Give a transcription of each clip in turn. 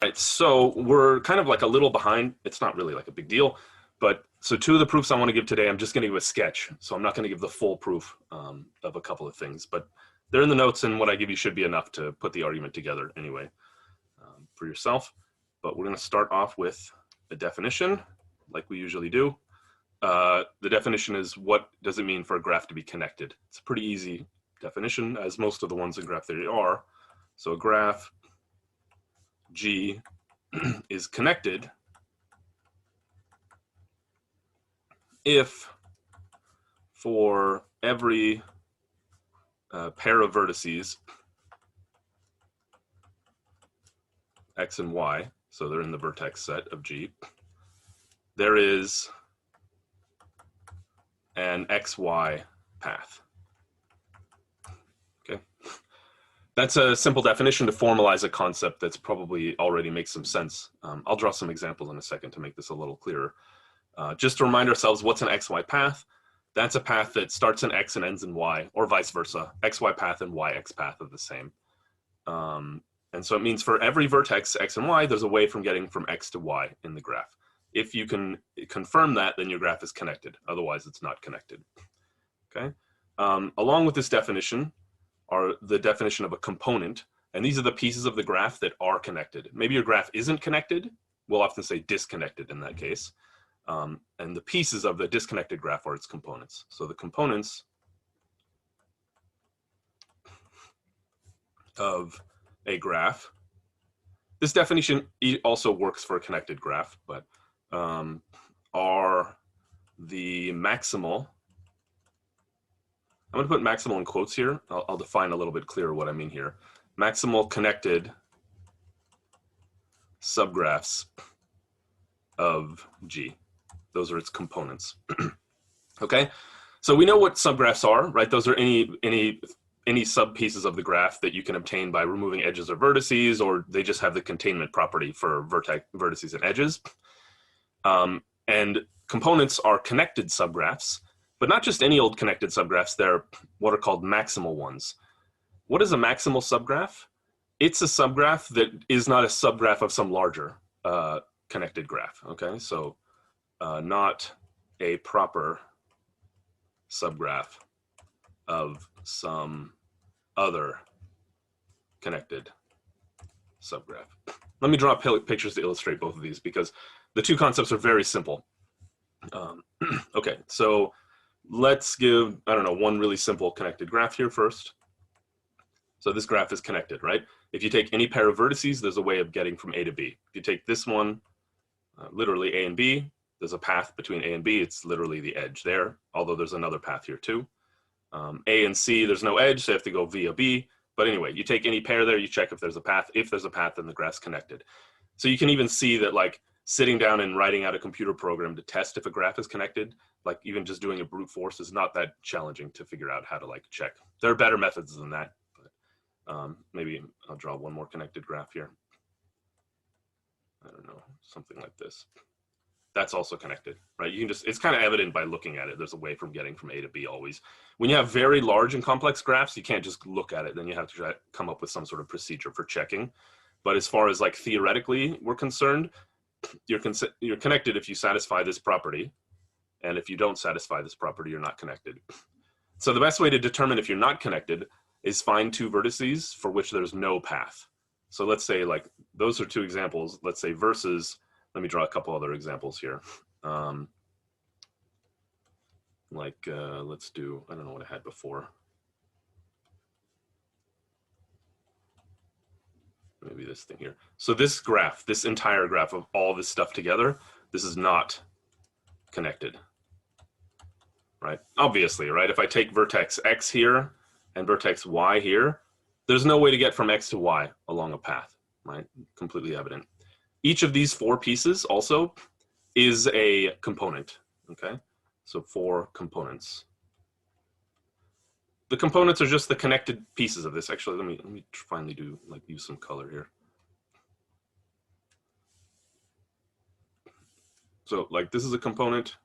Right, so we're kind of like a little behind. It's not really like a big deal, but so two of the proofs I want to give today, I'm just going to give a sketch. So I'm not going to give the full proof of a couple of things, but they're in the notes, and what I give you should be enough to put the argument together anyway for yourself. But we're going to start off with a definition, like we usually do. The definition is, what does it mean for a graph to be connected? It's a pretty easy definition, as most of the ones in graph theory are. So a graph G is connected if for every pair of vertices x and y, so they're in the vertex set of G, there is an xy path. Okay, that's a simple definition to formalize a concept that's probably already makes some sense. I'll draw some examples in a second to make this a little clearer. Just to remind ourselves, what's an xy path? That's a path that starts in x and ends in y, or vice versa. Xy path and yx path are the same. And so it means for every vertex x and y, there's a way from getting from x to y in the graph. If you can confirm that, then your graph is connected. Otherwise, it's not connected. Okay. Along with this definition are the definition of a component. And these are the pieces of the graph that are connected. Maybe your graph isn't connected. We'll often say disconnected in that case. And the pieces of the disconnected graph are its components. So the components of a graph, this definition also works for a connected graph, but are the maximal, I'm going to put maximal in quotes here. I'll define a little bit clearer what I mean here. Maximal connected subgraphs of G. Those are its components. Okay, so we know what subgraphs are, right? Those are any sub pieces of the graph that you can obtain by removing edges or vertices, or they just have the containment property for vertices and edges. And components are connected subgraphs, but not just any old connected subgraphs. They're what are called maximal ones. What is a maximal subgraph? It's a subgraph that is not a subgraph of some larger connected graph. Okay, so not a proper subgraph of some other connected subgraph. Let me draw pictures to illustrate both of these because the two concepts are very simple. Okay, so let's give, I don't know, one really simple connected graph here first. So this graph is connected, right? If you take any pair of vertices, there's a way of getting from A to B. If you take this one, literally A and B, there's a path between A and B. It's literally the edge there, although there's another path here too. A and C, there's no edge, so you have to go via B. But anyway, you take any pair there, you check if there's a path. If there's a path, then the graph's connected. So you can even see that, like, sitting down and writing out a computer program to test if a graph is connected, like even just doing a brute force, is not that challenging to figure out how to like check. There are better methods than that. But maybe I'll draw one more connected graph here. I don't know, something like this. That's also connected, right? You can just, it's kind of evident by looking at it. There's a way from getting from A to B always. When you have very large and complex graphs, you can't just look at it. Then you have to try to come up with some sort of procedure for checking. But as far as like theoretically we're concerned, you're connected if you satisfy this property. And if you don't satisfy this property, you're not connected. So the best way to determine if you're not connected is find two vertices for which there's no path. So let's say, like, those are two examples. Let's say versus, let me draw a couple other examples here. Let's do, I don't know what I had before. Maybe this thing here. So this graph, this entire graph of all this stuff together, this is not connected, right? Obviously, right? If I take vertex X here and vertex Y here, there's no way to get from X to Y along a path, right? Completely evident. Each of these four pieces also is a component, okay? So 4 components. The components are just the connected pieces of this. Actually, let me finally do, like, use some color here. So, like, this is a component,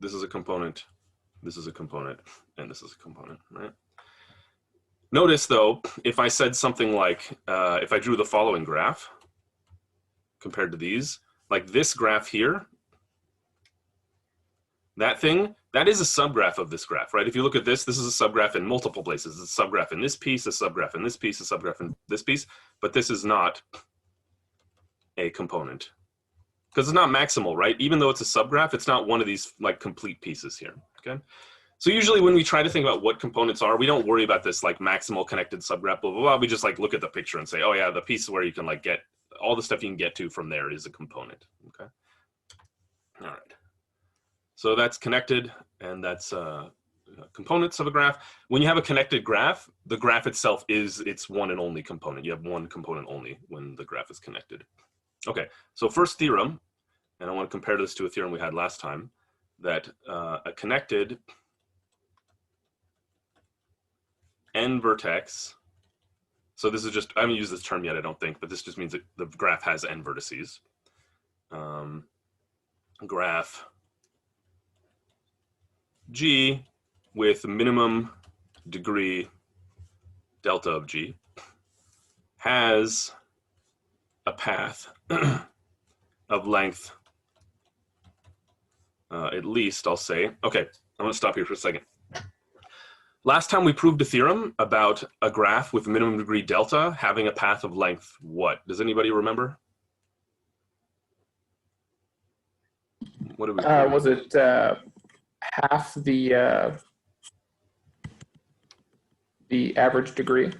this is a component, this is a component, and this is a component, right? Notice though, if I said something like, if I drew the following graph compared to these, like this graph here, that thing, that is a subgraph of this graph, right? If you look at this, this is a subgraph in multiple places. It's a subgraph in this piece, a subgraph in this piece, a subgraph in this piece, but this is not a component because it's not maximal, right? Even though it's a subgraph, it's not one of these like complete pieces here, okay? So usually when we try to think about what components are, we don't worry about this like maximal connected subgraph, blah, blah, blah. We just like look at the picture and say, oh yeah, the piece where you can like get all the stuff you can get to from there is a component, okay? All right. So that's connected, and that's components of a graph. When you have a connected graph, the graph itself is its one and only component. You have one component only when the graph is connected. Okay, so first theorem, and I want to compare this to a theorem we had last time, that a connected n vertex, so this is just, I haven't used this term yet, I don't think, but this just means that the graph has n vertices. Graph G with minimum degree delta of G has a path of length, at least I'll say, okay, I'm gonna stop here for a second. Last time we proved a theorem about a graph with minimum degree delta having a path of length what? Does anybody remember? What did we prove? Was it half the average degree?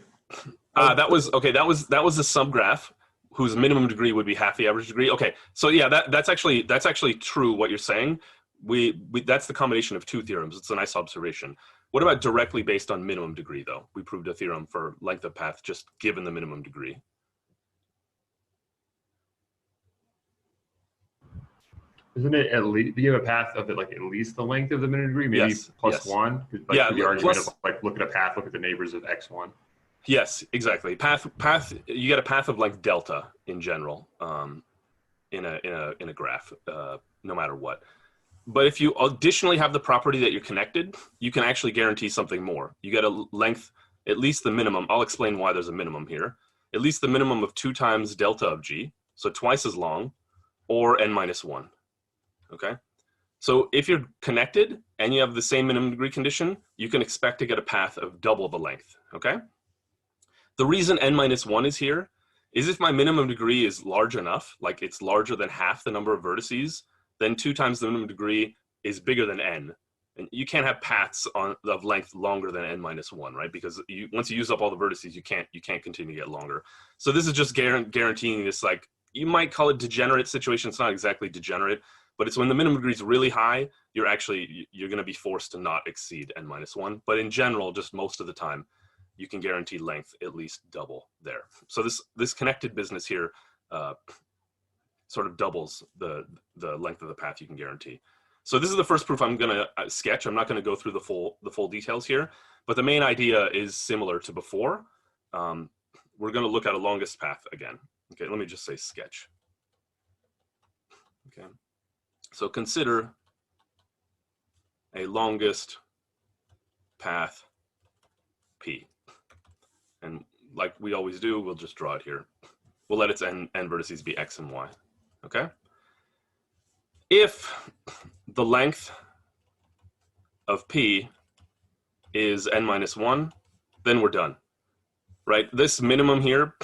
That was okay. That was a subgraph whose minimum degree would be half the average degree. Okay, so yeah, that's actually true what you're saying. We that's the combination of two theorems. It's a nice observation. What about directly based on minimum degree though? We proved a theorem for length of path just given the minimum degree. Isn't it at least, do you have a path of it like at least the length of the minimum degree, maybe yes, plus yes. one? Like yeah, the argument plus, of like look at a path, look at the neighbors of x1. Yes, exactly. Path. You get a path of length delta in general in a graph, no matter what. But if you additionally have the property that you're connected, you can actually guarantee something more. You get a length, at least the minimum. I'll explain why there's a minimum here. At least the minimum of 2 times delta of G, so twice as long, or n minus 1. Okay. So if you're connected and you have the same minimum degree condition, you can expect to get a path of double the length. Okay. The reason n minus 1 is here is if my minimum degree is large enough, like it's larger than half the number of vertices, then 2 times the minimum degree is bigger than n. And you can't have paths of length longer than n minus 1, right? Because once you use up all the vertices, you can't continue to get longer. So this is just guaranteeing this, like, you might call it degenerate situation. It's not exactly degenerate, but it's when the minimum degree is really high, you're going to be forced to not exceed n minus 1. But in general, just most of the time, you can guarantee length at least double there. So this connected business here sort of doubles the length of the path you can guarantee. So this is the first proof I'm going to sketch. I'm not going to go through the full details here, but the main idea is similar to before. We're going to look at a longest path again. Okay, let me just say sketch. Okay, so consider a longest path P. And like we always do, we'll just draw it here. We'll let its n vertices be x and y, okay? If the length of P is n minus 1, then we're done, right? This minimum here,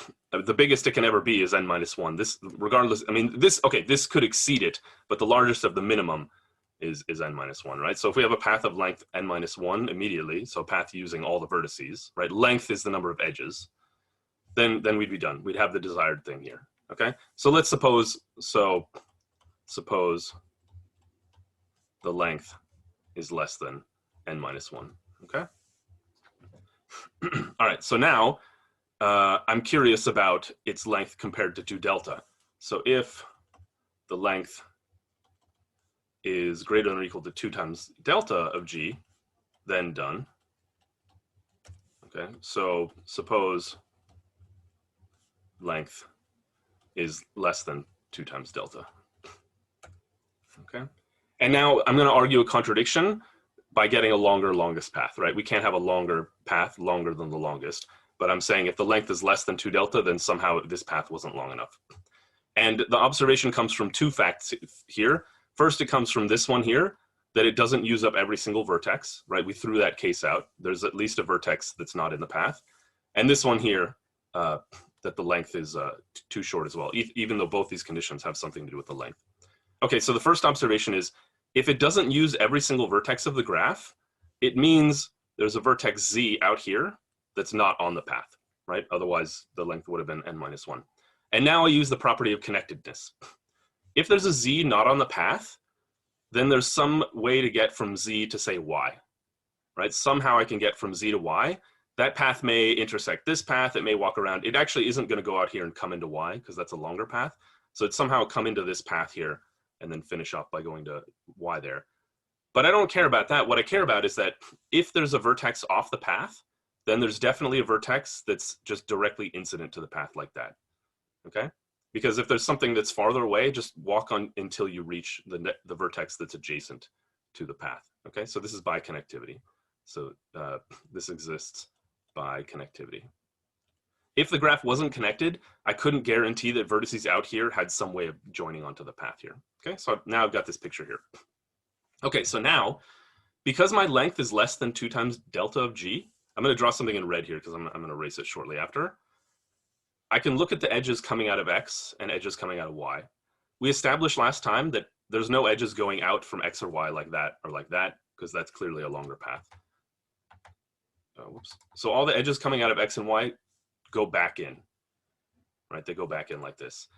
the biggest it can ever be is n minus 1. This, regardless, I mean, this could exceed it, but the largest of the minimum is n minus 1, right? So if we have a path of length n minus 1 immediately, so a path using all the vertices, right? Length is the number of edges, then we'd be done. We'd have the desired thing here, okay? So let's suppose the length is less than n minus 1, okay? All right, so now I'm curious about its length compared to 2 delta. So if the length is greater than or equal to 2 times delta of G, then done. Okay, so suppose length is less than 2 times delta. Okay, and now I'm going to argue a contradiction by getting a longest path, right? We can't have a longer path longer than the longest. But I'm saying if the length is less than 2 delta, then somehow this path wasn't long enough. And the observation comes from two facts here. First, it comes from this one here, that it doesn't use up every single vertex, right? We threw that case out. There's at least a vertex that's not in the path. And this one here, that the length is too short as well, even though both these conditions have something to do with the length. Okay, so the first observation is, if it doesn't use every single vertex of the graph, it means there's a vertex z out here that's not on the path, right? Otherwise, the length would have been n-1. And now I use the property of connectedness. If there's a z not on the path, then there's some way to get from z to say y, right? Somehow I can get from z to y. That path may intersect this path. It may walk around. It actually isn't going to go out here and come into y because that's a longer path. So it's somehow come into this path here and then finish up by going to y there. But I don't care about that. What I care about is that if there's a vertex off the path, then there's definitely a vertex that's just directly incident to the path like that, okay? Because if there's something that's farther away, just walk on until you reach the vertex that's adjacent to the path, okay? So this is by connectivity. So this exists by connectivity. If the graph wasn't connected, I couldn't guarantee that vertices out here had some way of joining onto the path here, okay? So now I've got this picture here. Okay, so now, because my length is less than 2 times delta of g, I'm going to draw something in red here because I'm going to erase it shortly after. I can look at the edges coming out of x and edges coming out of y. We established last time that there's no edges going out from x or y like that or like that, because that's clearly a longer path. Whoops. So all the edges coming out of x and y go back in, right? They go back in like this.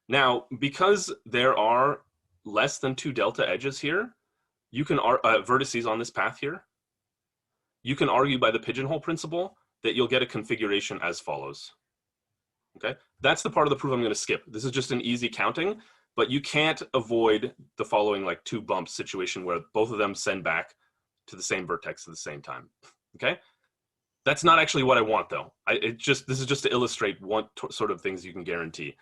Now, because there are less than 2 delta edges here, you can vertices on this path here, you can argue by the pigeonhole principle that you'll get a configuration as follows. Okay, that's the part of the proof I'm going to skip. This is just an easy counting, but you can't avoid the following like 2 bumps situation where both of them send back to the same vertex at the same time. Okay, that's not actually what I want though. This is just to illustrate what sort of things you can guarantee.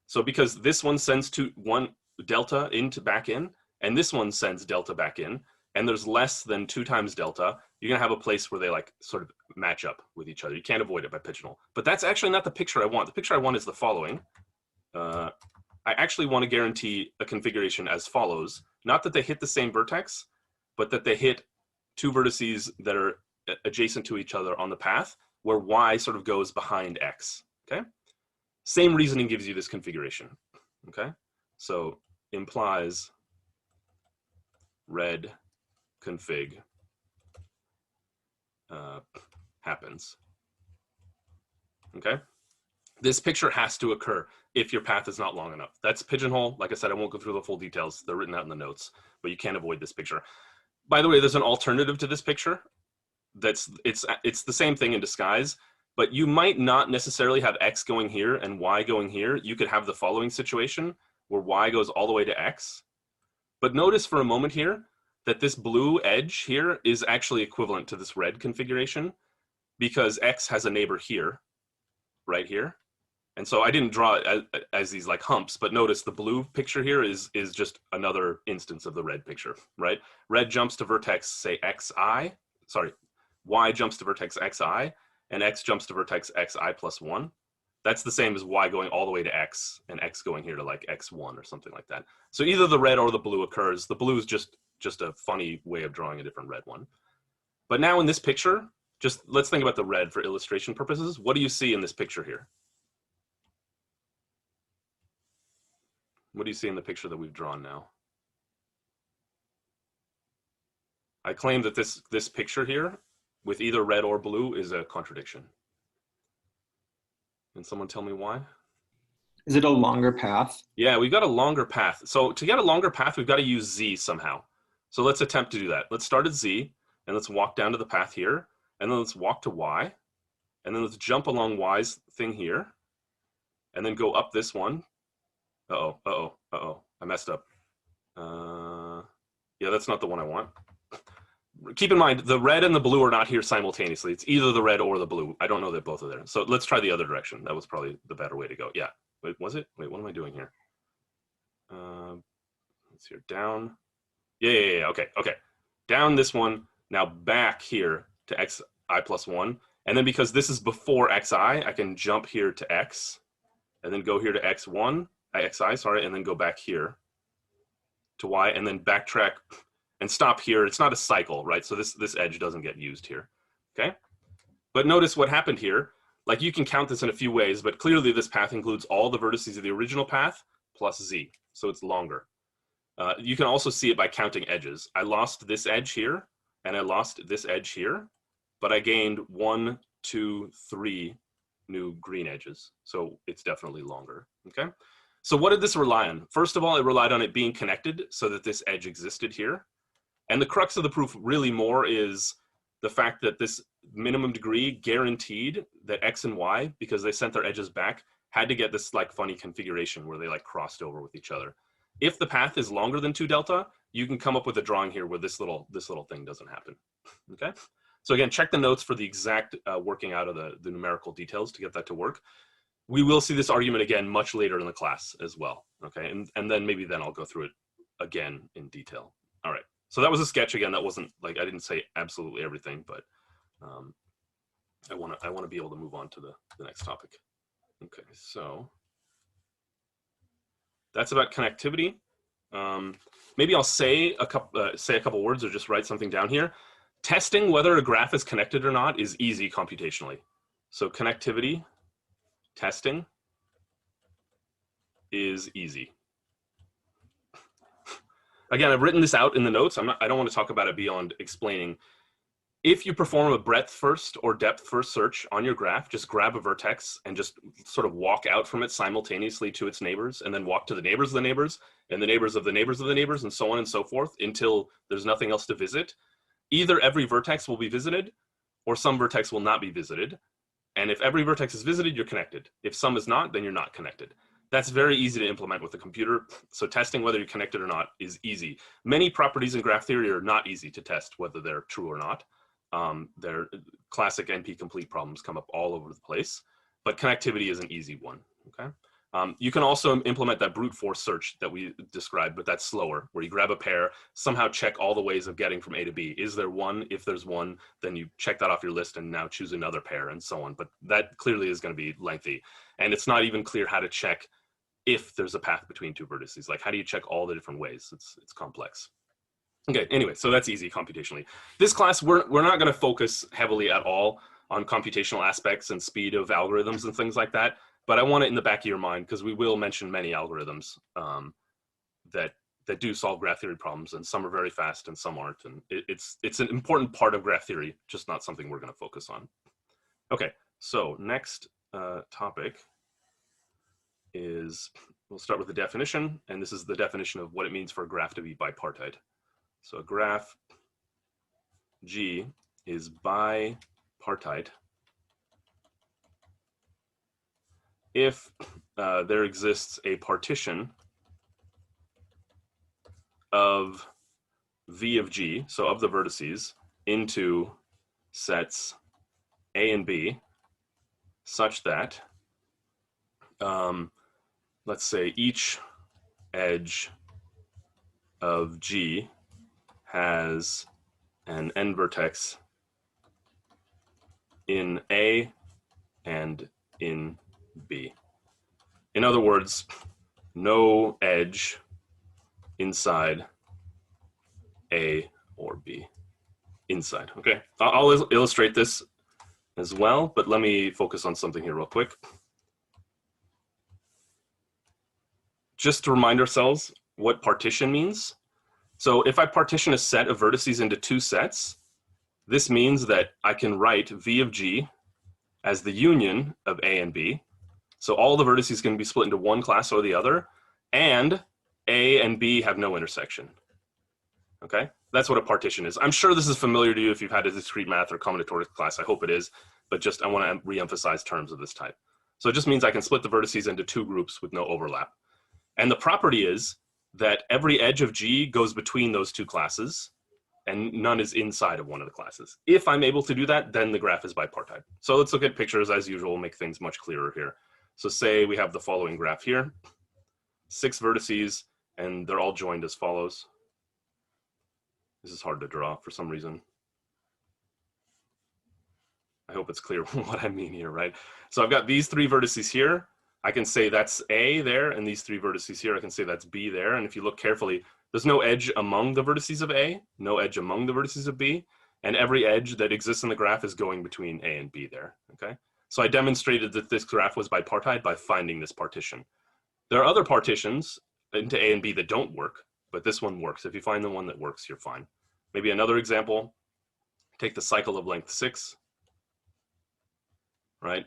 So because this one sends one delta into back in, and this one sends delta back in, and there's less than 2 times delta, you're gonna have a place where they like sort of match up with each other. You can't avoid it by pigeonhole. But that's actually not the picture I want. The picture I want is the following. I actually want to guarantee a configuration as follows. Not that they hit the same vertex, but that they hit 2 vertices that are adjacent to each other on the path where y sort of goes behind x, okay? Same reasoning gives you this configuration, okay? So implies red config happens, okay? This picture has to occur if your path is not long enough. That's pigeonhole. Like I said, I won't go through the full details. They're written out in the notes, but you can't avoid this picture. By the way, there's an alternative to this picture. It's the same thing in disguise, but you might not necessarily have x going here and y going here. You could have the following situation where y goes all the way to x. But notice for a moment here that this blue edge here is actually equivalent to this red configuration because x has a neighbor here, right here. And so I didn't draw it as these like humps, but notice the blue picture here is just another instance of the red picture, right? Red jumps to vertex, say y jumps to vertex xi, and x jumps to vertex xi plus 1. That's the same as y going all the way to x, and x going here to like x1 or something like that. So either the red or the blue occurs. The blue is just a funny way of drawing a different red one. But now in this picture, just let's think about the red for illustration purposes. What do you see in this picture here? What do you see in the picture that we've drawn now? I claim that this picture here with either red or blue is a contradiction. Can someone tell me why? Is it a longer path? Yeah, we've got a longer path. So to get a longer path, we've got to use z somehow. So let's attempt to do that. Let's start at z, and let's walk down to the path here, and then let's walk to y, and then let's jump along y's thing here, and then go up this one. I messed up. Yeah, that's not the one I want. Keep in mind, the red and the blue are not here simultaneously. It's either the red or the blue. I don't know that both are there. So let's try the other direction. That was probably the better way to go. Yeah. Wait, was it? Wait, what am I doing here? Let's see here. Down. Yeah. Okay. Down this one, now back here to xi plus 1. And then because this is before xi, I can jump here to x, and then go here to xi, sorry, and then go back here to y, and then backtrack and stop here. It's not a cycle, right? So this edge doesn't get used here, okay? But notice what happened here. Like, you can count this in a few ways, but clearly this path includes all the vertices of the original path plus z, so it's longer. You can also see it by counting edges. I lost this edge here, and I lost this edge here, but I gained 1, 2, 3 new green edges. So it's definitely longer, okay? So what did this rely on? First of all, it relied on it being connected so that this edge existed here. And the crux of the proof really more is the fact that this minimum degree guaranteed that x and y, because they sent their edges back, had to get this like funny configuration where they like crossed over with each other. If the path is longer than 2 delta, you can come up with a drawing here where this little thing doesn't happen, okay? So again, check the notes for the exact working out of the numerical details to get that to work. We will see this argument again much later in the class as well, okay? And then maybe then I'll go through it again in detail. All right, so that was a sketch again. That wasn't like, I didn't say absolutely everything, but I wanna be able to move on to the next topic. Okay, so that's about connectivity. Maybe I'll say a couple words or just write something down here. Testing whether a graph is connected or not is easy computationally. So connectivity testing is easy. Again, I've written this out in the notes. I don't want to talk about it beyond explaining. If you perform a breadth first or depth first search on your graph, just grab a vertex and just sort of walk out from it simultaneously to its neighbors, and then walk to the neighbors of the neighbors and the neighbors of the neighbors of the neighbors, and so on and so forth until there's nothing else to visit. Either every vertex will be visited or some vertex will not be visited. And if every vertex is visited, you're connected. If some is not, then you're not connected. That's very easy to implement with a computer. So testing whether you're connected or not is easy. Many properties in graph theory are not easy to test whether they're true or not. Their classic NP-complete problems come up all over the place, but connectivity is an easy one, okay? You can also implement that brute force search that we described, but that's slower, where you grab a pair, somehow check all the ways of getting from A to B. Is there one? If there's one, then you check that off your list and now choose another pair and so on. But that clearly is going to be lengthy. And it's not even clear how to check if there's a path between two vertices. Like, how do you check all the different ways? It's complex. Okay, anyway, so that's easy computationally. This class, we're not going to focus heavily at all on computational aspects and speed of algorithms and things like that. But I want it in the back of your mind because we will mention many algorithms that do solve graph theory problems, and some are very fast and some aren't. And it's an important part of graph theory, just not something we're going to focus on. Okay, so next topic is, we'll start with the definition, and this is the definition of what it means for a graph to be bipartite. So a graph G is bipartite if there exists a partition of V of G, so of the vertices, into sets A and B, such that, let's say each edge of G has an n vertex in A and in B. In other words, no edge inside A or B. Inside, okay? I'll illustrate this as well, but let me focus on something here real quick. Just to remind ourselves what partition means. So if I partition a set of vertices into two sets, this means that I can write V of G as the union of A and B. So all the vertices can be split into one class or the other, and A and B have no intersection. Okay, that's what a partition is. I'm sure this is familiar to you if you've had a discrete math or combinatorics class. I hope it is, but just I want to re-emphasize terms of this type. So it just means I can split the vertices into two groups with no overlap. And the property is that every edge of G goes between those two classes, and none is inside of one of the classes. If I'm able to do that, then the graph is bipartite. So let's look at pictures as usual, make things much clearer here. So say we have the following graph here, 6 vertices, and they're all joined as follows. This is hard to draw for some reason. I hope it's clear what I mean here, right? So I've got these three vertices here. I can say that's A there, and these three vertices here, I can say that's B there. And if you look carefully, there's no edge among the vertices of A, no edge among the vertices of B, and every edge that exists in the graph is going between A and B there, okay? So I demonstrated that this graph was bipartite by finding this partition. There are other partitions into A and B that don't work, but this one works. If you find the one that works, you're fine. Maybe another example, take the cycle of length 6, right?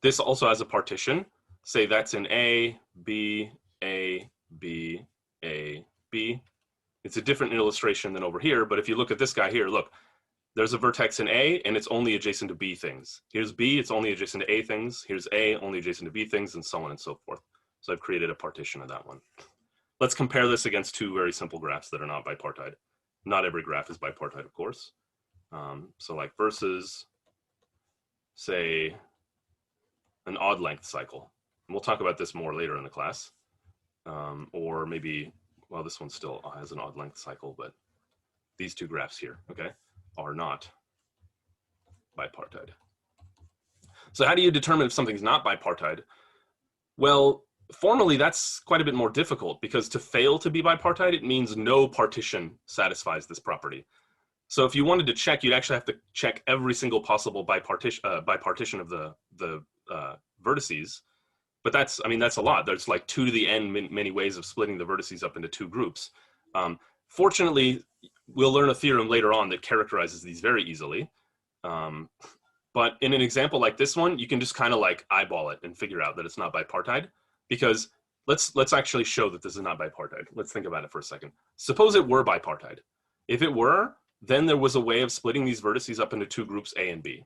This also has a partition. Say that's in A, B, A, B, A, B. It's a different illustration than over here, but if you look at this guy here, look, there's a vertex in A and it's only adjacent to B things. Here's B, it's only adjacent to A things. Here's A, only adjacent to B things, and so on and so forth. So I've created a partition of that one. Let's compare this against two very simple graphs that are not bipartite. Not every graph is bipartite, of course. So like versus, say, an odd length cycle. And we'll talk about this more later in the class. Or maybe, well, this one still has an odd length cycle, but these two graphs here, okay, are not bipartite. So how do you determine if something's not bipartite? Well, formally, that's quite a bit more difficult, because to fail to be bipartite, it means no partition satisfies this property. So if you wanted to check, you'd actually have to check every single possible bipartition of the vertices. But that's, I mean, that's a lot. There's like 2 to the n many ways of splitting the vertices up into 2 groups. Fortunately, we'll learn a theorem later on that characterizes these very easily. But in an example like this one, you can just kind of like eyeball it and figure out that it's not bipartite, because let's actually show that this is not bipartite. Let's think about it for a second. Suppose it were bipartite. If it were, then there was a way of splitting these vertices up into 2 groups, A and B.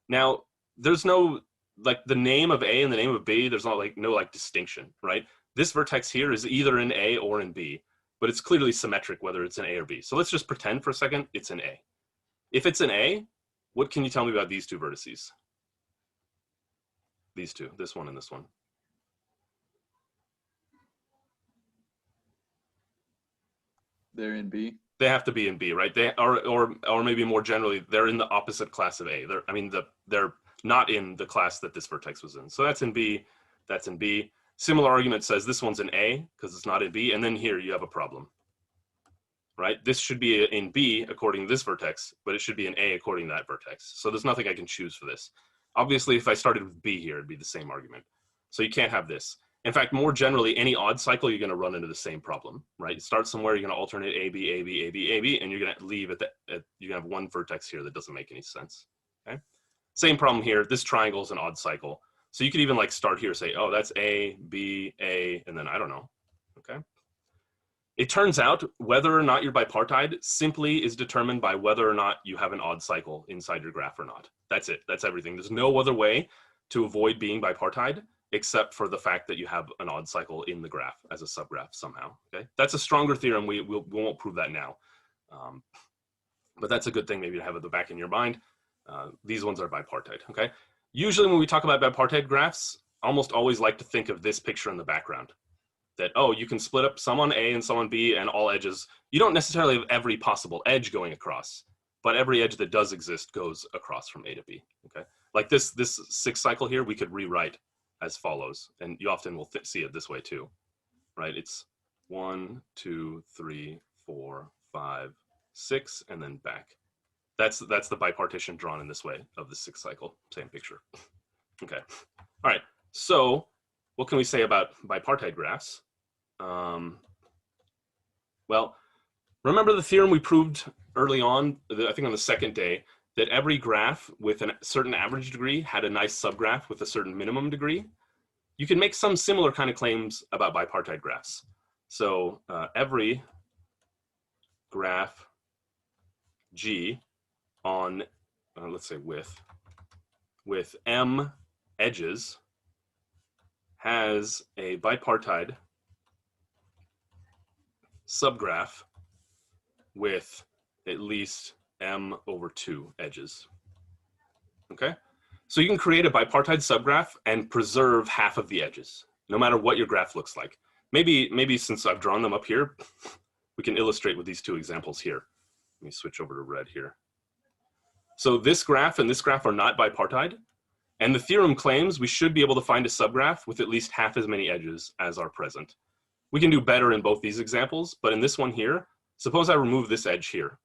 Now, there's no, like the name of A and the name of B, there's not like no distinction, right? This vertex here is either in A or in B, but it's clearly symmetric whether it's in A or B. So let's just pretend for a second it's in A. If it's in A, what can you tell me about these 2 vertices? These two, this one and this one. They're in B. They have to be in B, right? They are, or maybe more generally, they're in the opposite class of A. They're not in the class that this vertex was in. So that's in B, that's in B. Similar argument says this one's in A because it's not in B, and then here you have a problem, right? This should be in B according to this vertex, but it should be in A according to that vertex. So there's nothing I can choose for this. Obviously, if I started with B here, it'd be the same argument. So you can't have this. In fact, more generally, any odd cycle, you're going to run into the same problem, right? You start somewhere, you're going to alternate A, B, A, B, A, B, A, B, and you're going to leave you're going to have one vertex here that doesn't make any sense, okay? Same problem here. This triangle is an odd cycle. So you could even like start here, say, oh, that's A, B, A, and then I don't know, okay? It turns out whether or not you're bipartite simply is determined by whether or not you have an odd cycle inside your graph or not. That's it. That's everything. There's no other way to avoid being bipartite except for the fact that you have an odd cycle in the graph as a subgraph somehow, okay? That's a stronger theorem. We won't prove that now. But that's a good thing maybe to have at the back in your mind. These ones are bipartite, okay? Usually when we talk about bipartite graphs, almost always like to think of this picture in the background. That, oh, you can split up some on A and some on B and all edges. You don't necessarily have every possible edge going across, but every edge that does exist goes across from A to B, okay? Like this 6 cycle here, we could rewrite as follows, and you often will see it this way too, right? It's 1, 2, 3, 4, 5, 6, and then back. That's the bipartition drawn in this way of the 6 cycle, same picture. Okay, all right, so what can we say about bipartite graphs? Well, remember the theorem we proved early on, I think on the second day, that every graph with a certain average degree had a nice subgraph with a certain minimum degree? You can make some similar kind of claims about bipartite graphs. So every graph G on, let's say with M edges has a bipartite subgraph with at least M over 2 edges, okay? So you can create a bipartite subgraph and preserve half of the edges, no matter what your graph looks like. Maybe since I've drawn them up here, we can illustrate with these 2 examples here. Let me switch over to red here. So this graph and this graph are not bipartite. And the theorem claims we should be able to find a subgraph with at least half as many edges as are present. We can do better in both these examples, but in this one here, suppose I remove this edge here.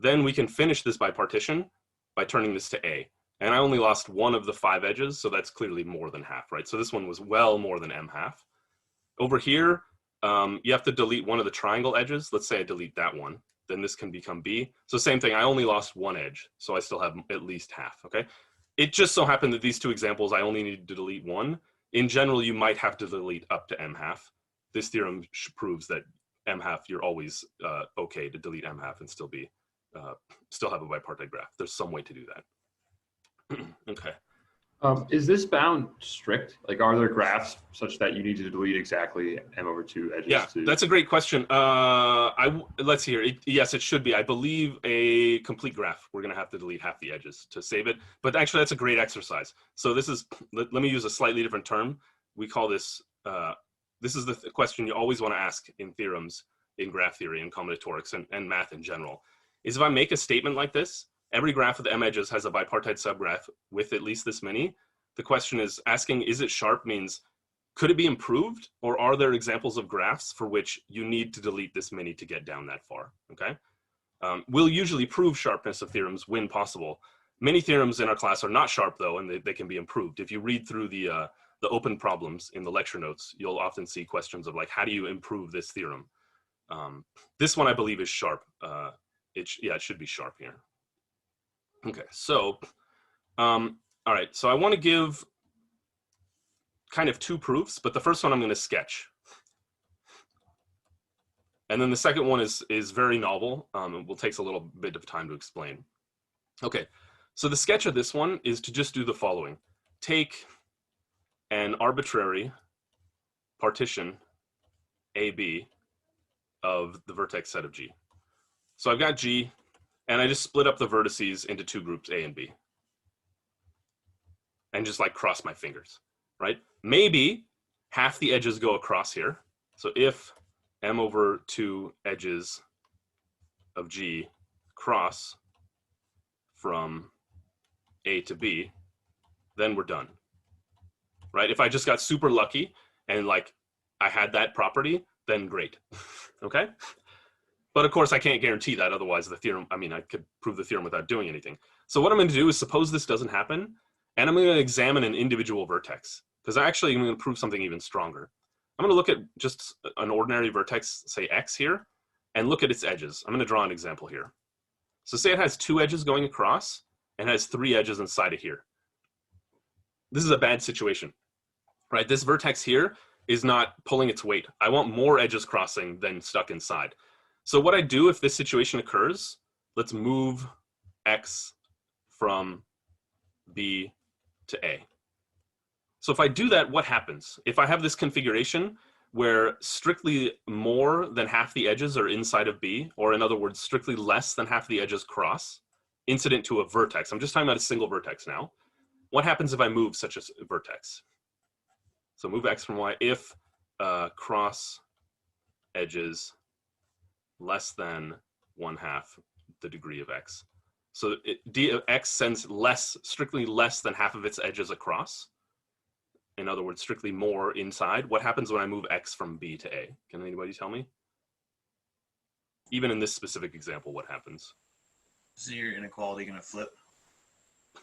Then we can finish this bipartition by turning this to A. And I only lost one of the 5 edges, so that's clearly more than half, right? So this one was well more than M half. Over here, you have to delete one of the triangle edges. Let's say I delete that one. Then this can become B. So same thing, I only lost one edge, so I still have at least half, okay? It just so happened that these two examples, I only needed to delete one. In general, you might have to delete up to M half. This theorem proves that M half, you're always okay to delete M half and still have a bipartite graph. There's some way to do that. Okay. Is this bound strict? Like, are there graphs such that you need to delete exactly M over 2 edges? Yeah, that's a great question. Let's see here. Yes, it should be. I believe a complete graph. We're going to have to delete half the edges to save it. But actually, that's a great exercise. So this is, let me use a slightly different term. We call this, this is the question you always want to ask in theorems, in graph theory and combinatorics and math in general, is if I make a statement like this, every graph with M edges has a bipartite subgraph with at least this many. The question is asking, is it sharp means, could it be improved? Or are there examples of graphs for which you need to delete this many to get down that far, okay? We'll usually prove sharpness of theorems when possible. Many theorems in our class are not sharp though, and they can be improved. If you read through the open problems in the lecture notes, you'll often see questions of like, how do you improve this theorem? This one I believe is sharp. It should be sharp here. Okay, so, all right, so I want to give kind of 2 proofs, but the first one I'm going to sketch. And then the second one is very novel. It will take a little bit of time to explain. Okay, so the sketch of this one is to just do the following. Take an arbitrary partition AB of the vertex set of G. So I've got G, and I just split up the vertices into 2 groups, A and B. And just like cross my fingers, right? Maybe half the edges go across here. So if M over 2 edges of G cross from A to B, then we're done, right? If I just got super lucky and like I had that property, then great, okay? But of course I can't guarantee that, otherwise the theorem, I mean, I could prove the theorem without doing anything. So what I'm gonna do is suppose this doesn't happen, and I'm gonna examine an individual vertex, because actually I'm gonna prove something even stronger. I'm gonna look at just an ordinary vertex, say X here, and look at its edges. I'm gonna draw an example here. So say it has 2 edges going across, and has 3 edges inside of here. This is a bad situation, right? This vertex here is not pulling its weight. I want more edges crossing than stuck inside. So what I do if this situation occurs, let's move X from B to A. So if I do that, what happens? If I have this configuration where strictly more than half the edges are inside of B, or in other words, strictly less than half the edges cross, incident to a vertex. I'm just talking about a single vertex now. What happens if I move such a vertex? So move X from Y if cross edges less than 1/2 the degree of X. So D of X sends strictly less than half of its edges across. In other words, strictly more inside. What happens when I move X from B to A? Can anybody tell me? Even in this specific example, what happens? Is your inequality going to flip?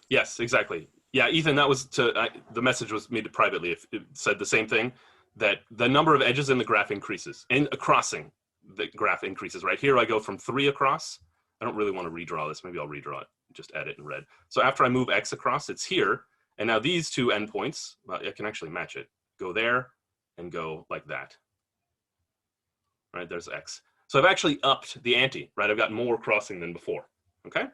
Yes, exactly. Yeah, Ethan, that was the message was made privately. It said the same thing, that the number of edges in the graph increases. And crossing, the graph increases. Right here, I go from 3 across. I don't really want to redraw this. Maybe I'll redraw it, just edit in red. So after I move X across, it's here. And now these 2 endpoints, well, I can actually match it. Go there and go like that. Right, there's X. So I've actually upped the ante, right? I've got more crossing than before, okay?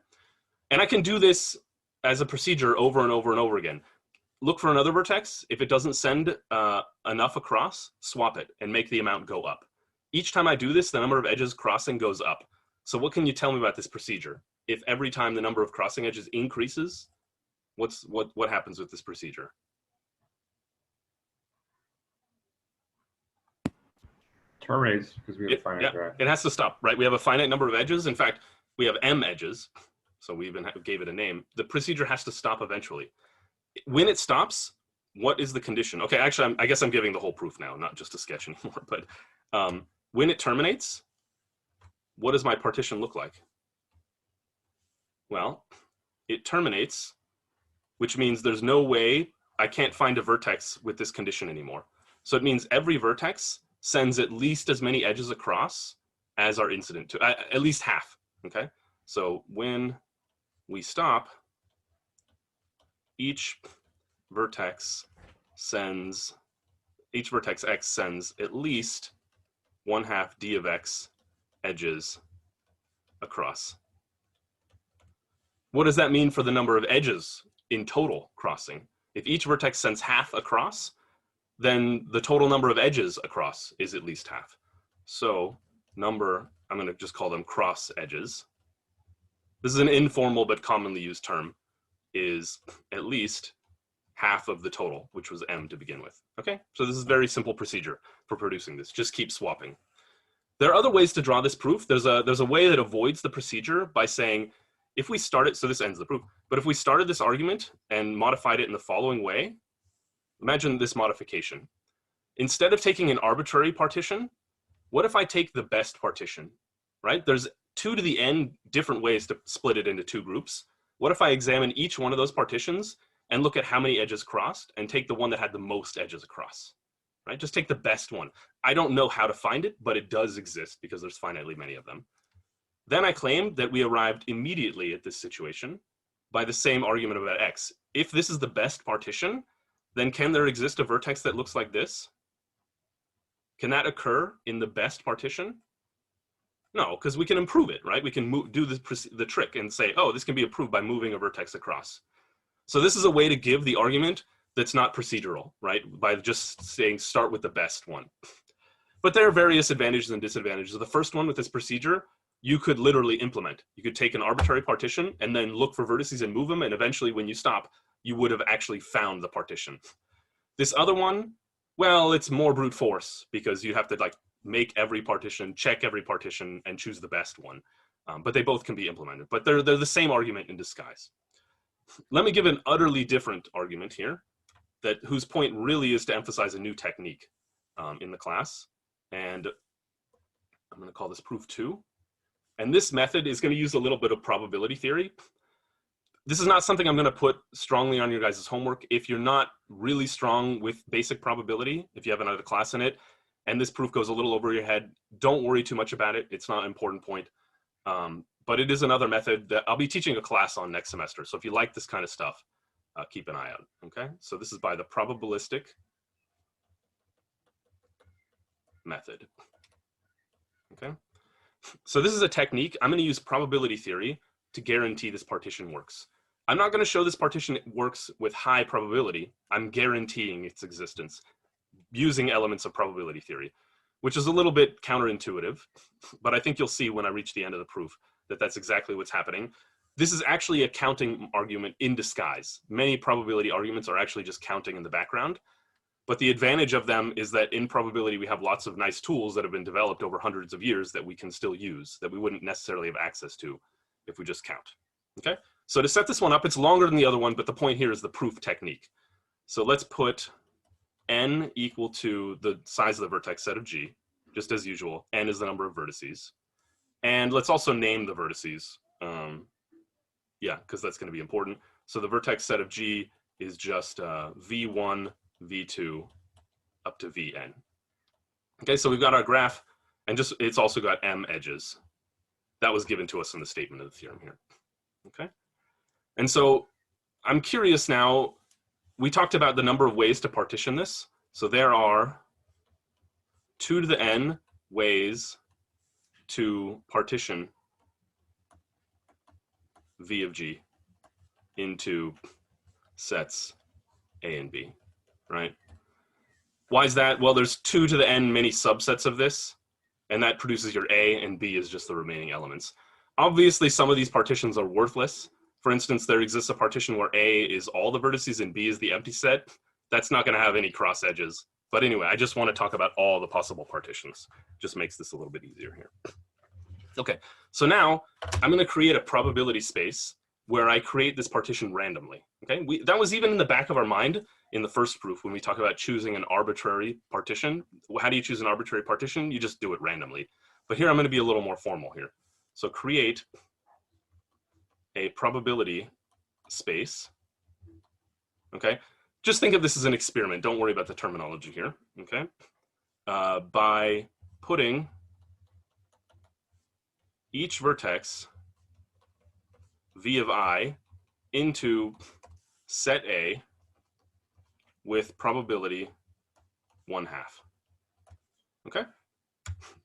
And I can do this as a procedure over and over and over again. Look for another vertex. If it doesn't send enough across, swap it and make the amount go up. Each time I do this, the number of edges crossing goes up. So what can you tell me about this procedure? If every time the number of crossing edges increases, what happens with this procedure? Terminates because we have a finite graph. It has to stop, right? We have a finite number of edges. In fact, we have M edges. So we even gave it a name. The procedure has to stop eventually. When it stops, what is the condition? Okay, actually, I guess I'm giving the whole proof now, not just a sketch anymore. But when it terminates, what does my partition look like? Well, it terminates, which means there's no way I can't find a vertex with this condition anymore. So it means every vertex sends at least as many edges across as our incident to, at least half, okay? So when we stop, each vertex x sends at least 1/2 d of x edges across. What does that mean for the number of edges in total crossing? If each vertex sends half across, then the total number of edges across is at least half. So number, I'm going to just call them cross edges. This is an informal but commonly used term, is at least half of the total, which was m to begin with. Okay, so this is a very simple procedure for producing this. Just keep swapping. There are other ways to draw this proof. There's a way that avoids the procedure by saying, if we start it, so this ends the proof, but if we started this argument and modified it in the following way, imagine this modification. Instead of taking an arbitrary partition, what if I take the best partition, right? There's 2 to the n different ways to split it into 2 groups. What if I examine each one of those partitions and look at how many edges crossed and take the one that had the most edges across, right? Just take the best one. I don't know how to find it, but it does exist because there's finitely many of them. Then I claim that we arrived immediately at this situation by the same argument about x. If this is the best partition, then can there exist a vertex that looks like this? Can that occur in the best partition? No, because we can improve it, right? We can do the trick and say, oh, this can be improved by moving a vertex across. So this is a way to give the argument that's not procedural, right? By just saying start with the best one. But there are various advantages and disadvantages. The first one with this procedure, you could literally implement. You could take an arbitrary partition and then look for vertices and move them, and eventually when you stop, you would have actually found the partition. This other one, well, it's more brute force because you have to like make every partition, check every partition, and choose the best one. But they both can be implemented. But they're the same argument in disguise. Let me give an utterly different argument here, whose point really is to emphasize a new technique in the class. And I'm going to call this proof 2. And this method is going to use a little bit of probability theory. This is not something I'm going to put strongly on your guys' homework. If you're not really strong with basic probability, if you haven't had a class in it, and this proof goes a little over your head, don't worry too much about it. It's not an important point. But it is another method that I'll be teaching a class on next semester. So if you like this kind of stuff, keep an eye out, okay? So this is by the probabilistic method, okay? So this is a technique. I'm going to use probability theory to guarantee this partition works. I'm not going to show this partition works with high probability. I'm guaranteeing its existence using elements of probability theory, which is a little bit counterintuitive, but I think you'll see when I reach the end of the proof that that's exactly what's happening. This is actually a counting argument in disguise. Many probability arguments are actually just counting in the background. But the advantage of them is that in probability, we have lots of nice tools that have been developed over hundreds of years that we can still use, that we wouldn't necessarily have access to if we just count, okay? So to set this one up, it's longer than the other one, but the point here is the proof technique. So let's put n equal to the size of the vertex set of G, just as usual. N is the number of vertices. And let's also name the vertices. Yeah, because that's going to be important. So the vertex set of G is just V1, V2 up to Vn. Okay, so we've got our graph, and just it's also got m edges. That was given to us in the statement of the theorem here. Okay, and so I'm curious now, we talked about the number of ways to partition this. So there are 2 to the n ways to partition V of G into sets A and B, right? Why is that? Well, there's 2 to the n many subsets of this, and that produces your A, and B is just the remaining elements. Obviously, some of these partitions are worthless. For instance, there exists a partition where A is all the vertices and B is the empty set. That's not going to have any cross edges. But anyway, I just want to talk about all the possible partitions. Just makes this a little bit easier here. Okay, so now I'm going to create a probability space where I create this partition randomly. Okay, that was even in the back of our mind in the first proof when we talk about choosing an arbitrary partition. How do you choose an arbitrary partition? You just do it randomly. But here I'm going to be a little more formal here. So create a probability space. Okay, just think of this as an experiment. Don't worry about the terminology here. Okay, by putting each vertex v of I into set A with probability 1/2. Okay,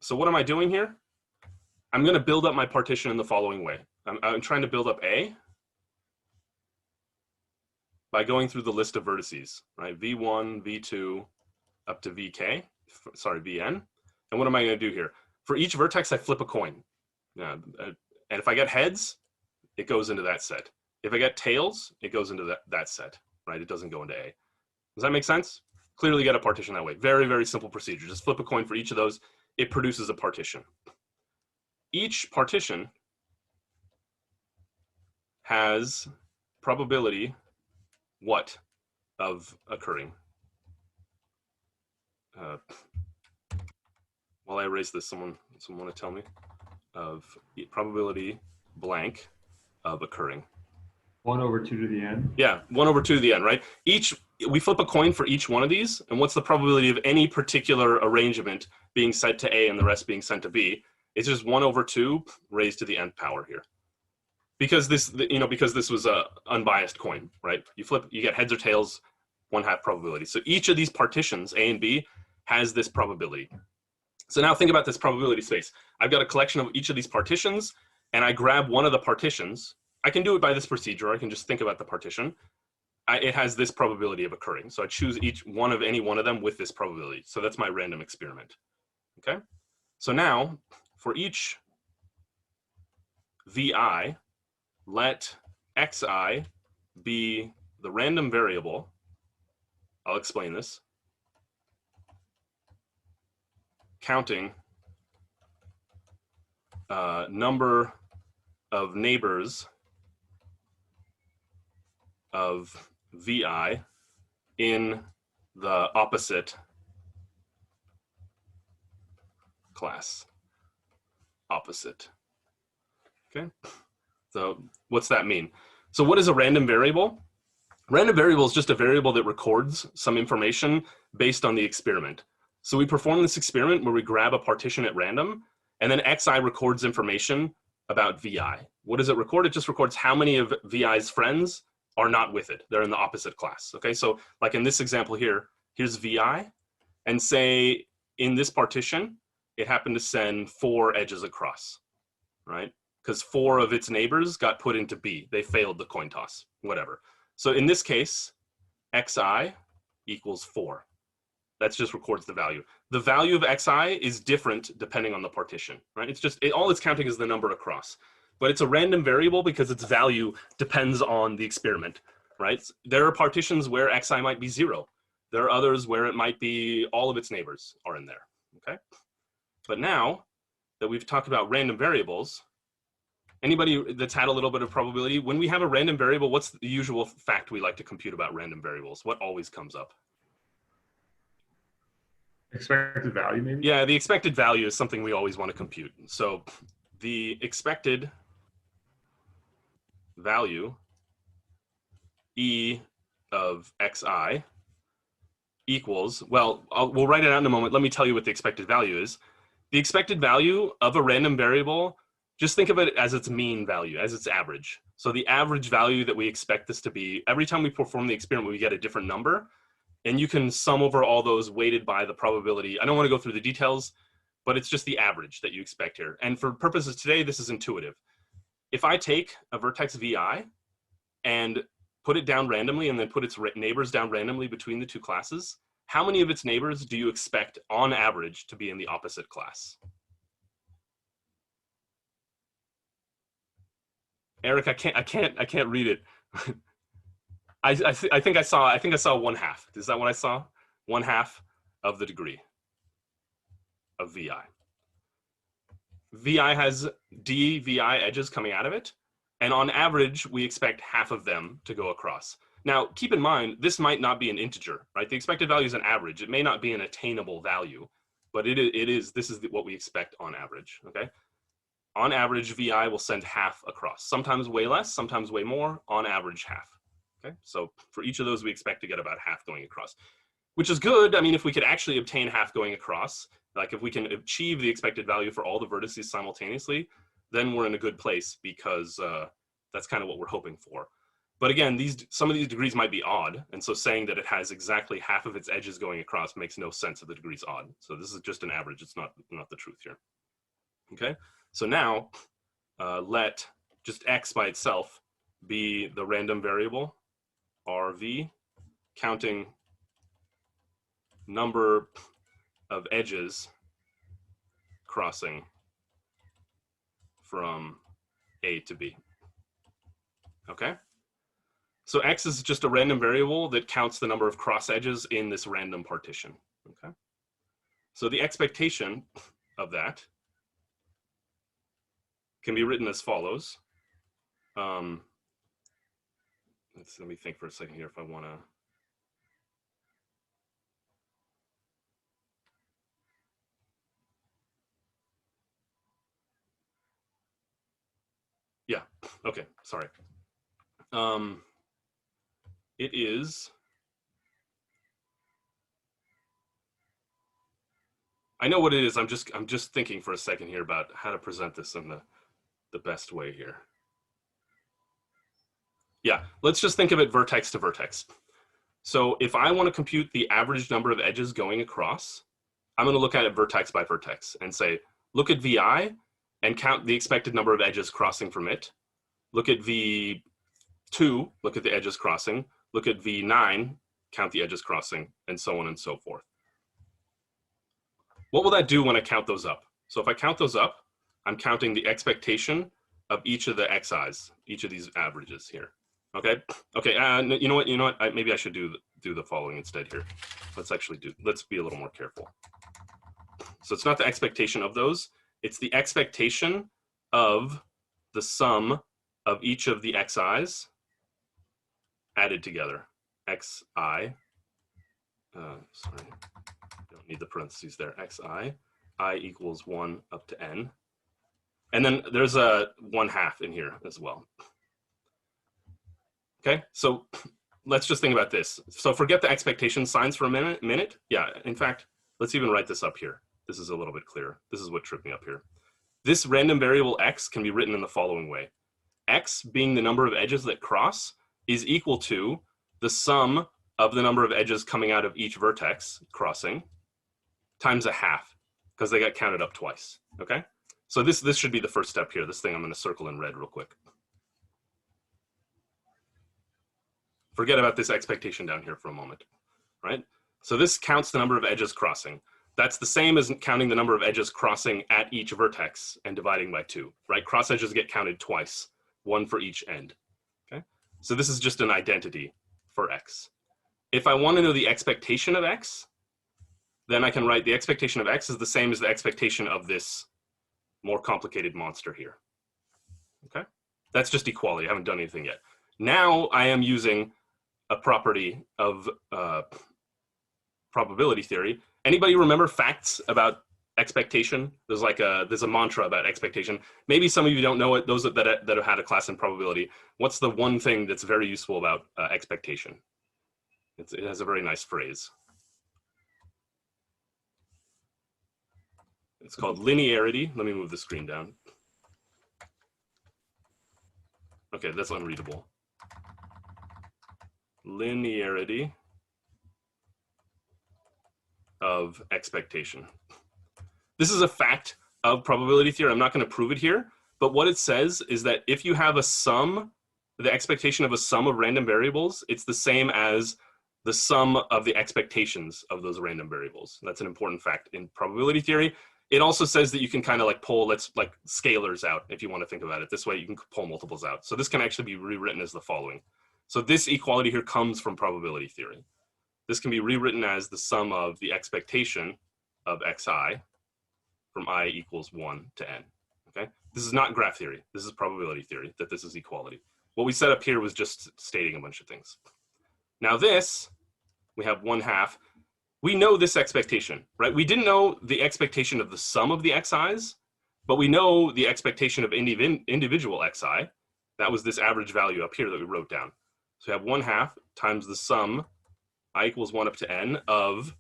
so what am I doing here? I'm going to build up my partition in the following way. I'm trying to build up A by going through the list of vertices, right? V1, V2, up to Vk, sorry, Vn. And what am I going to do here? For each vertex, I flip a coin. And if I get heads, it goes into that set. If I get tails, it goes into that set, right? It doesn't go into A. Does that make sense? Clearly get a partition that way. Very, very simple procedure. Just flip a coin for each of those. It produces a partition. Each partition has probability what of occurring? While I erase this, someone want to tell me of probability blank of occurring. 1/2 to the n. Yeah, 1/2 to the n, right? We flip a coin for each one of these, and what's the probability of any particular arrangement being sent to A and the rest being sent to B? It's just 1/2 raised to the nth power here. Because this was a unbiased coin, right? You flip, you get heads or tails, 1/2 probability. So each of these partitions, A and B, has this probability. So now think about this probability space. I've got a collection of each of these partitions, and I grab one of the partitions. I can do it by this procedure. I can just think about the partition. It has this probability of occurring. So I choose each one of any one of them with this probability. So that's my random experiment. Okay. So now for each VI, let XI be the random variable. I'll explain this. Counting number of neighbors of VI in the opposite class. Opposite. Okay. So what's that mean? So what is a random variable? Random variable is just a variable that records some information based on the experiment. So we perform this experiment where we grab a partition at random, and then XI records information about VI. What does it record? It just records how many of VI's friends are not with it. They're in the opposite class. Okay, so like in this example here, here's VI, and say in this partition, it happened to send 4 edges across, right? Because 4 of its neighbors got put into B. They failed the coin toss, whatever. So in this case, XI equals 4. That just records the value. The value of XI is different depending on the partition, right? It's just, all it's counting is the number across. But it's a random variable because its value depends on the experiment, right? There are partitions where XI might be 0. There are others where it might be all of its neighbors are in there, okay? But now that we've talked about random variables, anybody that's had a little bit of probability, when we have a random variable, what's the usual fact we like to compute about random variables? What always comes up? Expected value, maybe? Yeah, the expected value is something we always want to compute. So the expected value E of XI equals, well, we'll write it out in a moment. Let me tell you what the expected value is. The expected value of a random variable, just think of it as its mean value, as its average. So the average value that we expect this to be, every time we perform the experiment, we get a different number. And you can sum over all those weighted by the probability. I don't want to go through the details, but it's just the average that you expect here. And for purposes today, this is intuitive. If I take a vertex VI and put it down randomly and then put its neighbors down randomly between the two classes, how many of its neighbors do you expect on average to be in the opposite class? Eric, I can't read it. I think I saw 1/2. Is that what I saw? 1/2 of the degree of VI. VI has dVi edges coming out of it, and on average, we expect half of them to go across. Now, keep in mind, this might not be an integer, right? The expected value is an average. It may not be an attainable value, but this is what we expect on average, okay? On average, VI will send half across. Sometimes way less, sometimes way more, on average half, okay? So for each of those, we expect to get about half going across, which is good. I mean, if we could actually obtain half going across, like if we can achieve the expected value for all the vertices simultaneously, then we're in a good place because that's kind of what we're hoping for. But again, some of these degrees might be odd, and so saying that it has exactly half of its edges going across makes no sense if the degree is odd. So this is just an average. It's not the truth here. Okay, so now let just x by itself be the random variable RV, counting number of edges crossing from A to B. Okay? So x is just a random variable that counts the number of cross edges in this random partition. Okay? So the expectation of that can be written as follows. Let me think for a second here if I want to. Yeah, okay, sorry. It is, I know what it is. I'm just thinking for a second here about how to present this in the best way here. Yeah, let's just think of it vertex to vertex. So if I want to compute the average number of edges going across, I'm going to look at it vertex by vertex and say, look at VI and count the expected number of edges crossing from it. Look at V2, look at the edges crossing. Look at V9, count the edges crossing, and so on and so forth. What will that do when I count those up? So if I count those up, I'm counting the expectation of each of the xi's, each of these averages here. Okay. Okay. You know what? Maybe I should do the following instead here. Let's be a little more careful. So it's not the expectation of those. It's the expectation of the sum of each of the xi's added together. Xi. Sorry. Don't need the parentheses there. Xi. I equals 1 up to n. And then there's a 1/2 in here as well. Okay, so let's just think about this. So forget the expectation signs for a minute. Yeah, in fact, let's even write this up here. This is a little bit clearer. This is what tripped me up here. This random variable x can be written in the following way. X, being the number of edges that cross, is equal to the sum of the number of edges coming out of each vertex crossing times 1/2, because they got counted up twice. Okay, so this should be the first step here. This thing I'm going to circle in red real quick. Forget about this expectation down here for a moment, right? So this counts the number of edges crossing. That's the same as counting the number of edges crossing at each vertex and dividing by 2, right? Cross edges get counted twice, one for each end, okay? So this is just an identity for x. If I want to know the expectation of x, then I can write the expectation of x is the same as the expectation of this more complicated monster here, okay? That's just equality. I haven't done anything yet. Now I am using a property of probability theory. Anybody remember facts about expectation? There's a mantra about expectation. Maybe some of you don't know it. Those that have had a class in probability. What's the one thing that's very useful about expectation? It has a very nice phrase. It's called linearity. Let me move the screen down. Okay, that's unreadable. Linearity of expectation. This is a fact of probability theory. I'm not going to prove it here, but what it says is that if you have a sum, the expectation of a sum of random variables, it's the same as the sum of the expectations of those random variables. That's an important fact in probability theory. It also says that you can kind of like pull, like scalars out if you want to think about it. This way you can pull multiples out. So this can actually be rewritten as the following. So this equality here comes from probability theory. This can be rewritten as the sum of the expectation of xi from I equals 1 to n. This is not graph theory. This is probability theory, that this is equality. What we set up here was just stating a bunch of things. Now this, we have 1/2. We know this expectation, right? We didn't know the expectation of the sum of the xi's, but we know the expectation of individual xi. That was this average value up here that we wrote down. So we have 1/2 times the sum, I equals 1 up to n, of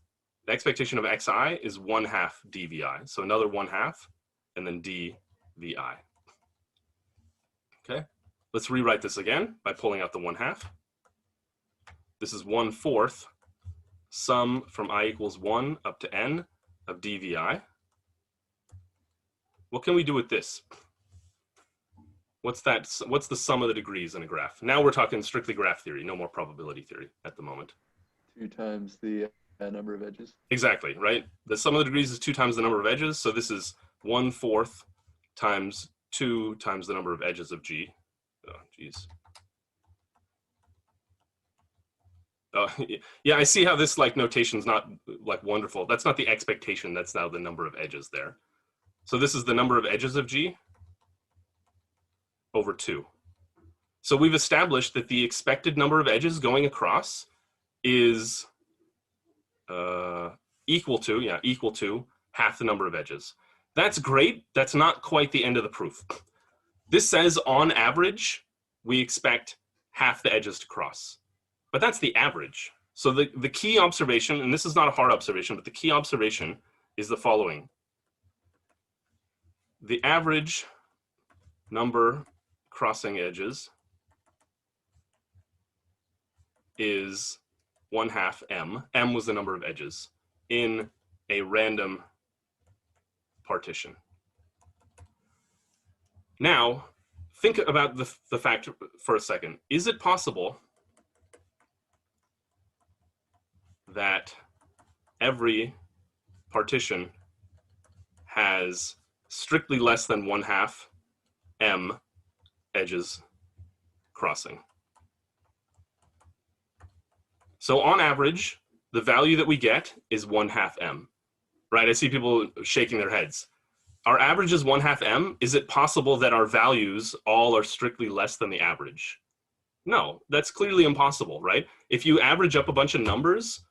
the expectation of xi is 1/2 dvi. So another 1/2 and then dvi. Okay, let's rewrite this again by pulling out the 1/2. This is 1/4 sum from I equals 1 up to n of dvi. What can we do with this? What's that? What's the sum of the degrees in a graph? Now we're talking strictly graph theory, no more probability theory at the moment. 2 times the number of edges. Exactly, right? The sum of the degrees is 2 times the number of edges. So this is 1/4 times 2 times the number of edges of G. Oh, geez. Yeah, I see how this like notation's not like wonderful. That's not the expectation. That's now the number of edges there. So this is the number of edges of G over 2. So we've established that the expected number of edges going across is equal to half the number of edges. That's great. That's not quite the end of the proof. This says on average, we expect half the edges to cross, but that's the average. So the key observation, and this is not a hard observation, but the key observation is the following. The average number crossing edges is 1/2 m. M was the number of edges in a random partition. Now, think about the fact for a second. Is it possible that every partition has strictly less than 1/2 m edges crossing? So on average, the value that we get is 1/2 m, right? I see people shaking their heads. Our average is 1/2 m. Is it possible that our values all are strictly less than the average? No, that's clearly impossible, right? If you average up a bunch of numbers,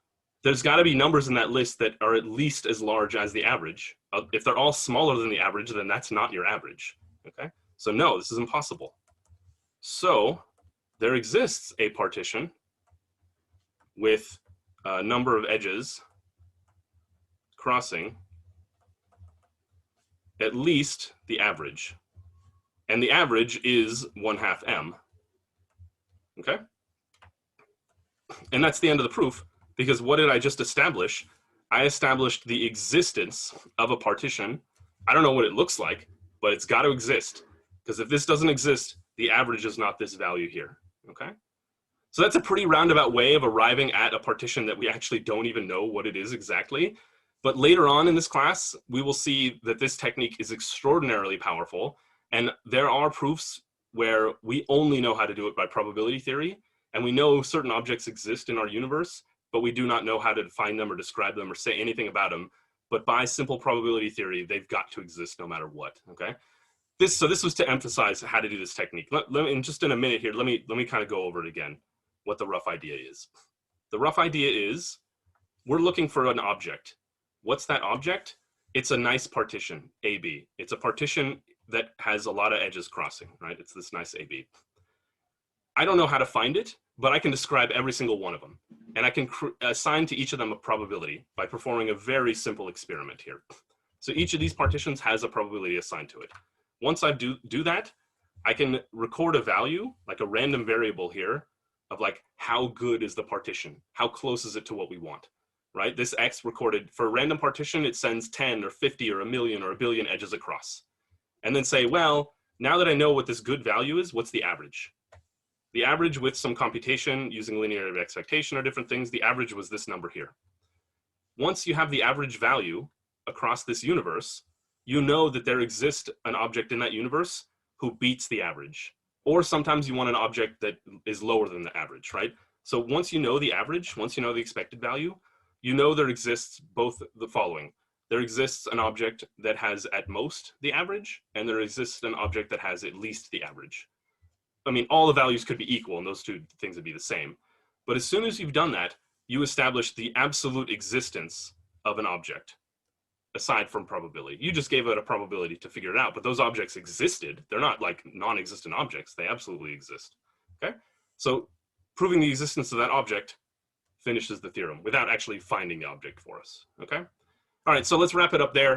there's got to be numbers in that list that are at least as large as the average. If they're all smaller than the average, then that's not your average, okay? So no, this is impossible. So there exists a partition with a number of edges crossing at least the average. And the average is 1/2 m, okay? And that's the end of the proof, because what did I just establish? I established the existence of a partition. I don't know what it looks like, but it's got to exist, because if this doesn't exist, the average is not this value here, okay? So that's a pretty roundabout way of arriving at a partition that we actually don't even know what it is exactly. But later on in this class, we will see that this technique is extraordinarily powerful. And there are proofs where we only know how to do it by probability theory. And we know certain objects exist in our universe, but we do not know how to define them or describe them or say anything about them. But by simple probability theory, they've got to exist no matter what, okay? So this was to emphasize how to do this technique. In just in a minute here, let me kind of go over it again, what the rough idea is. The rough idea is we're looking for an object. What's that object? It's a nice partition, AB. It's a partition that has a lot of edges crossing, right? It's this nice AB. I don't know how to find it, but I can describe every single one of them. And I can assign to each of them a probability by performing a very simple experiment here. So each of these partitions has a probability assigned to it. Once I do that, I can record a value, like a random variable here, of like how good is the partition? How close is it to what we want, right? This X recorded for a random partition, it sends 10 or 50 or 1,000,000 or 1,000,000,000 edges across. And then say, well, now that I know what this good value is, what's the average? The average with some computation using linearity of expectation or different things, the average was this number here. Once you have the average value across this universe, you know that there exists an object in that universe who beats the average. Or sometimes you want an object that is lower than the average, right? So once you know the average, once you know the expected value, you know there exists both the following. there exists an object that has at most the average, and there exists an object that has at least the average. I mean, all the values could be equal, and those two things would be the same. But as soon as you've done that, you establish the absolute existence of an object, aside from probability. You just gave it a probability to figure it out, but those objects existed. They're not like non-existent objects. They absolutely exist, okay? So proving the existence of that object finishes the theorem without actually finding the object for us, okay? All right, so let's wrap it up there.